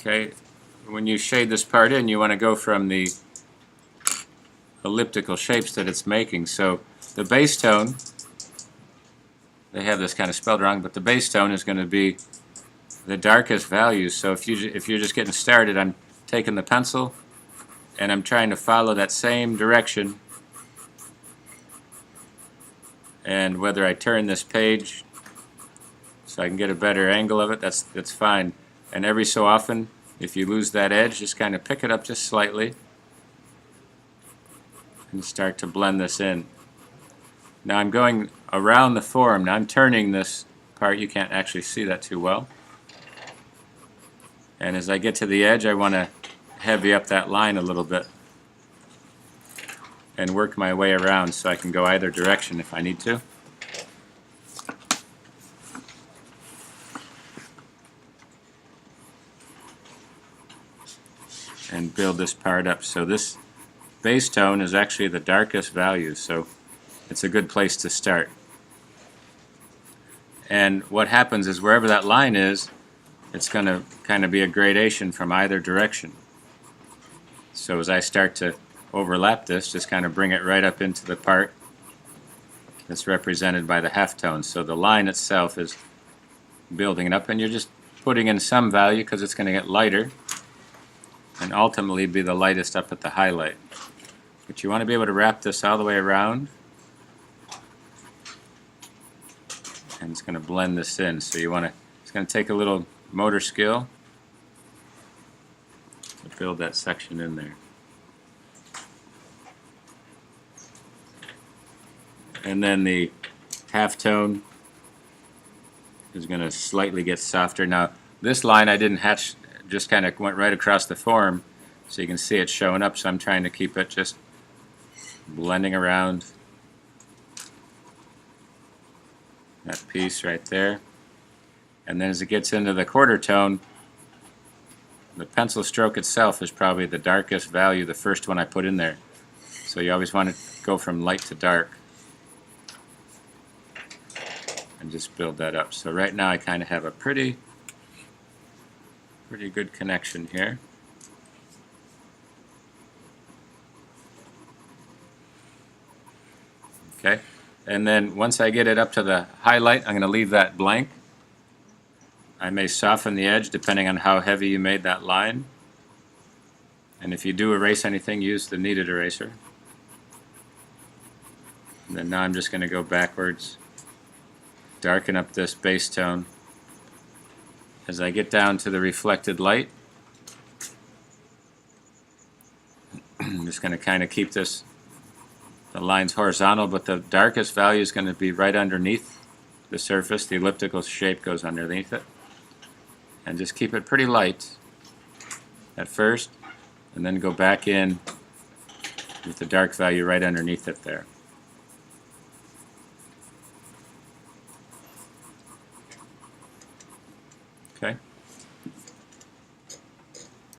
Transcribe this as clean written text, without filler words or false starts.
Okay, when you shade this part in, you want to go from the elliptical shapes that it's making. So the base tone, they have this kind of spelled wrong, but the base tone is going to be the darkest values. So if you're just getting started, I'm taking the pencil and I'm trying to follow that same direction, and whether I turn this page so I can get a better angle of it, that's fine. And every so often, if you lose that edge, just kind of pick it up just slightly and start to blend this in. Now I'm going around the form. Now I'm turning this part. You can't actually see that too well. And as I get to the edge, I want to heavy up that line a little bit and work my way around so I can go either direction if I need to. And build this part up. So this base tone is actually the darkest value, so it's a good place to start. And what happens is wherever that line is, it's going to kind of be a gradation from either direction. So as I start to overlap this, just kind of bring it right up into the part that's represented by the halftone. So the line itself is building it up, and you're just putting in some value because it's going to get lighter and ultimately be the lightest up at the highlight. But you want to be able to wrap this all the way around, and it's going to blend this in. So you want to, it's going to take a little motor skill to build that section in there. And then the halftone is going to slightly get softer. Now this line I didn't hatch, just kind of went right across the form, so you can see it showing up, so I'm trying to keep it just blending around that piece right there. And then as it gets into the quarter tone, the pencil stroke itself is probably the darkest value, the first one I put in there. So you always want to go from light to dark and just build that up. So right now I kind of have a pretty good connection here. Okay, and then once I get it up to the highlight, I'm going to leave that blank. I may soften the edge depending on how heavy you made that line. And if you do erase anything, use the kneaded eraser. And then now I'm just going to go backwards, darken up this base tone. As I get down to the reflected light, I'm just going to kind of keep this, the lines horizontal, but the darkest value is going to be right underneath the surface. The elliptical shape goes underneath it. And just keep it pretty light at first, and then go back in with the dark value right underneath it there. Okay.